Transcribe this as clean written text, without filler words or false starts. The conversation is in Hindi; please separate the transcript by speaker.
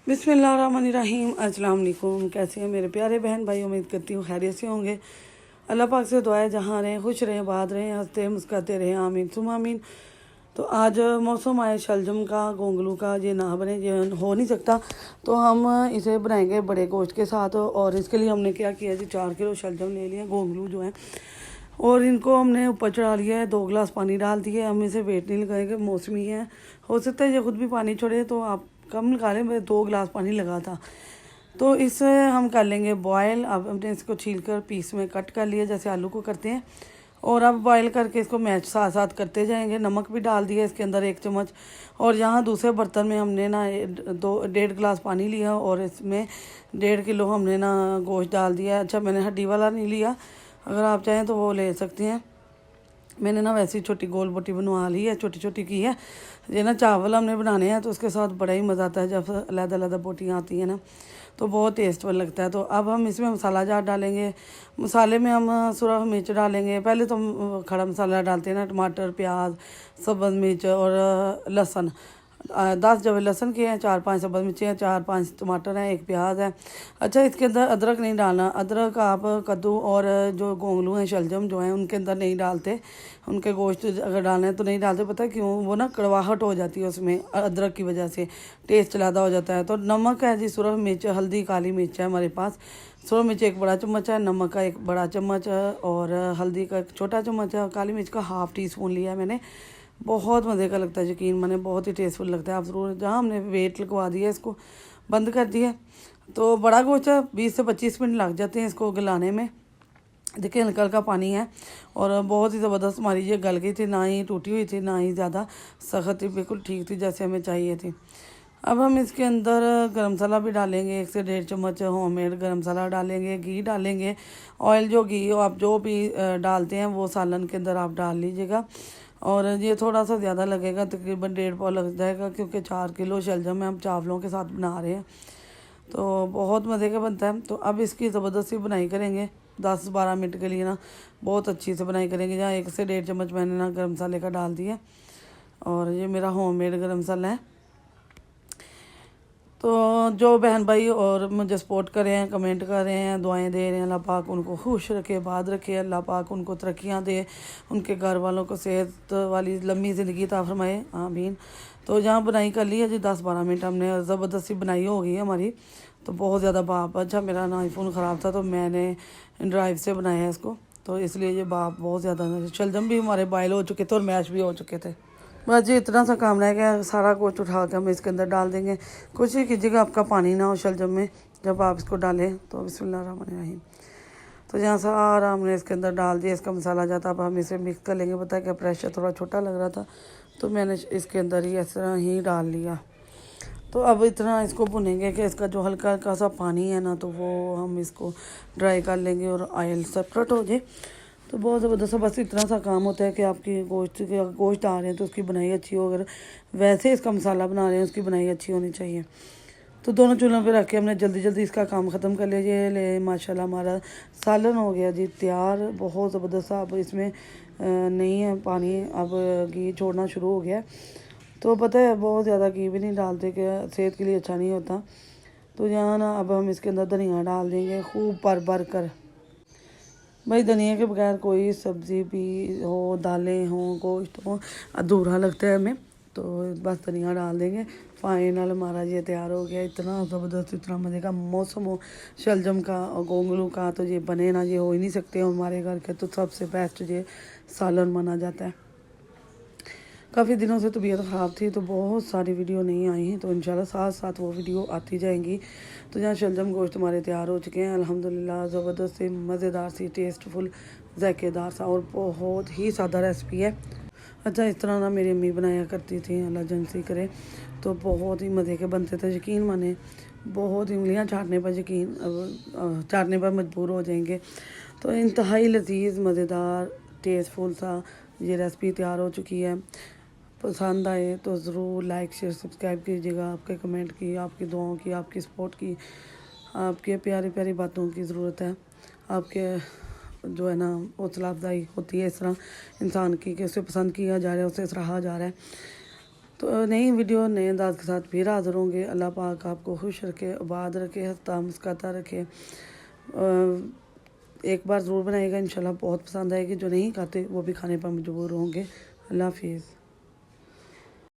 Speaker 1: बिस्मिल्लाहिर्रहमानिर्रहीम। अस्सलाम वालेकुम। कैसे हैं मेरे प्यारे बहन भाई? उम्मीद करती हूँ खैरियत से होंगे। अल्लाह पाक से दुआ है जहाँ रहें खुश रहें, आबाद रहें, हंसते मुस्कुराते रहें, आमीन सुम आमीन। तो आज मौसम आए शलजम का, गोंगलू का, ये ना बने ये हो नहीं सकता। तो हम इसे बनाएंगे बड़े गोश्त के साथ। और इसके लिए हमने क्या किया जी, 4 किलो शलजम ले लिए, गोंगलू जो है, और इनको हमने ऊपर चढ़ा लिया है। 2 गिलास पानी डाल दिए। हम इसे वेट नहीं लगाएंगे, मौसमी है, हो सकता है ये खुद भी पानी छोड़े, तो आप कम लगा लें। मैं 2 गिलास पानी लगा था। तो इसे हम कर लेंगे बॉयल। अब हमने इसको छील कर पीस में कट कर लिया जैसे आलू को करते हैं। और अब बॉयल करके इसको मैच साथ साथ करते जाएंगे। नमक भी डाल दिया इसके अंदर 1 चम्मच। और यहाँ दूसरे बर्तन में हमने ना 1.5 गिलास पानी लिया और इसमें 1.5 किलो हमने ना गोश्त डाल दिया। अच्छा, मैंने हड्डी वाला नहीं लिया, अगर आप चाहें तो वो ले सकते हैं। मैंने ना वैसी छोटी गोल बोटी बनवा ली है, छोटी छोटी की है। ये ना चावल हमने बनाने हैं तो उसके साथ बड़ा ही मज़ा आता है जब अलग अलग बोटियाँ आती हैं ना, तो बहुत टेस्टफुल लगता है। तो अब हम इसमें मसाला जार डालेंगे। मसाले में हम सुरख मिर्च डालेंगे। पहले तो हम खड़ा मसाला डालते हैं ना, टमाटर, प्याज, सब्ज़ मिर्च और लहसुन। 10 जवे लहसुन के हैं, 4-5 सब्ज़ मिर्ची हैं, 4-5 टमाटर हैं, 1 प्याज है। अच्छा, इसके अंदर अदरक नहीं डालना। अदरक आप कद्दू और जो गोंगलू हैं शलजम जो हैं उनके अंदर नहीं डालते। उनके गोश्त अगर डालना है तो नहीं डालते। पता है क्यों? वो ना कड़वाहट हो जाती है उसमें, अदरक की वजह से टेस्ट ज़्यादा हो जाता है। तो नमक है जी, सुरख मिर्च, हल्दी, काली मिर्च है हमारे पास। सुरख मिर्च 1 बड़ा चम्मच है, नमक का 1 बड़ा चम्मच है, और हल्दी का 1 छोटा चम्मच है, और काली मिर्च का ½ टी स्पून लिया है मैंने। बहुत मज़े का लगता है, यकीन माने बहुत ही टेस्टफुल लगता है। आप ज़रूर, जहाँ हमने वेट लगवा दिया इसको बंद कर दिया। तो बड़ा गोश्त 20 से 25 मिनट लग जाते हैं इसको गलाने में। देखिए हल्का हल्का पानी है और बहुत ही ज़बरदस्त हमारी ये गल गई थी, ना ही टूटी हुई थी ना ही ज़्यादा सख्त थी, बिल्कुल ठीक थी जैसे हमें चाहिए थी। अब हम इसके अंदर गरम मसाला भी डालेंगे, 1 से 1.5 चम्मच होममेड गरम मसाला डालेंगे, घी डालेंगे। ऑयल जो घी हो आप जो भी डालते हैं वो सालन के अंदर आप डाल लीजिएगा। और ये थोड़ा सा ज़्यादा लगेगा, तकरीबन 1.5 पाव लग जाएगा, क्योंकि 4 किलो शलजम हम चावलों के साथ बना रहे हैं, तो बहुत मज़े का बनता है। तो अब इसकी ज़बरदस्ती बनाई करेंगे 10-12 मिनट के लिए ना, बहुत अच्छी से बनाई करेंगे। जहाँ 1 से 1.5 चम्मच मैंने ना गर्म मसाले का डाल दिया, और ये मेरा होममेड गर्म मसाला है। तो जो बहन भाई और मुझे सपोर्ट कर रहे हैं, कमेंट कर रहे हैं, दुआएं दे रहे हैं, अल्लाह पाक उनको खुश रखे, आबाद रखे, अल्लाह पाक उनको तरक्कियां दे, उनके घर वालों को सेहत वाली लम्बी ज़िंदगी अता फरमाए, आमीन। तो जहाँ बनाई कर ली है जी 10-12 मिनट हमने, ज़बरदस्ती बनाई हो गई है हमारी। तो बहुत ज़्यादा बाप, अच्छा मेरा ना आईफोन ख़राब था तो मैंने ड्राइव से बनाया है इसको, तो इसलिए ये बाप बहुत ज़्यादा। शलजम भी हमारे बॉयल हो चुके थे और मैश भी हो चुके थे। बस जी इतना सा काम रह गया। सारा कुछ उठा के हम इसके अंदर डाल देंगे। कुछ ही कीजिएगा आपका पानी ना हो शलजम में जब आप इसको डालें। तो बिस्मिल्लाहिर्रहमानिर्रहीम। तो यहाँ सारा हमने इसके अंदर डाल दिया, इसका मसाला जाता। अब हम इसे मिक्स कर लेंगे। पता है क्या, प्रेशर थोड़ा छोटा लग रहा था तो मैंने इसके अंदर ही इस तरह ही डाल लिया। तो अब इतना इसको भुनेंगे कि इसका जो हल्का हल्का सा पानी है ना, तो वो हम इसको ड्राई कर लेंगे और ऑयल सेपरेट हो जाए। तो बहुत ज़बरदस्त, बस इतना सा काम होता है कि आपकी गोश्त आ रहे हैं तो उसकी बनाई अच्छी हो, अगर वैसे इसका मसाला बना रहे हैं उसकी बनाई अच्छी होनी चाहिए। तो दोनों चूल्हों पे रख के हमने जल्दी जल्दी इसका काम ख़त्म कर लिया। ये ले माशाल्लाह हमारा सालन हो गया जी तैयार, बहुत ज़बरदस्त। अब इसमें नहीं है पानी, अब घी छोड़ना शुरू हो गया। तो पता है बहुत ज़्यादा घी भी नहीं डालते, कि सेहत के लिए अच्छा नहीं होता। तो यहाँ ना अब हम इसके अंदर धनिया डाल देंगे खूब भर भर कर। भाई धनिया के बगैर कोई सब्ज़ी भी हो, दालें हों, गोश्त हो, अधूरा लगता है हमें। तो बस धनिया डाल देंगे। फाइनल हमारा ये तैयार हो गया। इतना ज़बरदस्त, इतना मज़े का मौसम हो शलजम का और गोंगलू का, तो ये बने ना, ये हो ही नहीं सकते हमारे घर के। तो सबसे बेस्ट ये सालन माना जाता है। काफ़ी दिनों से तबीयत ख़राब थी तो बहुत सारी वीडियो नहीं आई हैं, तो इंशाल्लाह साथ साथ वो वीडियो आती जाएंगी। तो जहाँ शलजम गोश्त हमारे तैयार हो चुके हैं अल्हम्दुलिल्लाह, ज़बरदस्त सी, मज़ेदार सी, टेस्टफुल, ज़ायकेदार सा, और बहुत ही सादा रेसिपी है। अच्छा, इस तरह ना मेरी अम्मी बनाया करती थी, अल्लाह जन्नती करे। तो बहुत ही मज़े के बनते थे, यकीन माने। बहुत उंगलियाँ चाटने पर चाटने पर मजबूर हो जाएंगे। तो इंतहाई लजीज, मज़ेदार, टेस्टफुल सा ये रेसिपी तैयार हो चुकी है। पसंद आए तो ज़रूर लाइक शेयर सब्सक्राइब कीजिएगा। आपके कमेंट की, आपकी दुआओं की, आपकी सपोर्ट की, आपके प्यारी प्यारी बातों की ज़रूरत है। आपके जो है ना हौसला अफजाई होती है इस तरह इंसान की, कि उसे पसंद किया जा रहा है, उसे सराहा जा रहा है। तो नई वीडियो नए अंदाज के साथ फिर हाज़िर होंगे। अल्लाह पाक आपको खुश रखे, आबाद रखे, हंसता मुस्कुराता रखे। एक बार ज़रूर बनाइएगा, इंशाल्लाह बहुत पसंद आएगी। जो नहीं खाते वो भी खाने पर मजबूर होंगे। अल्लाह हाफिज़।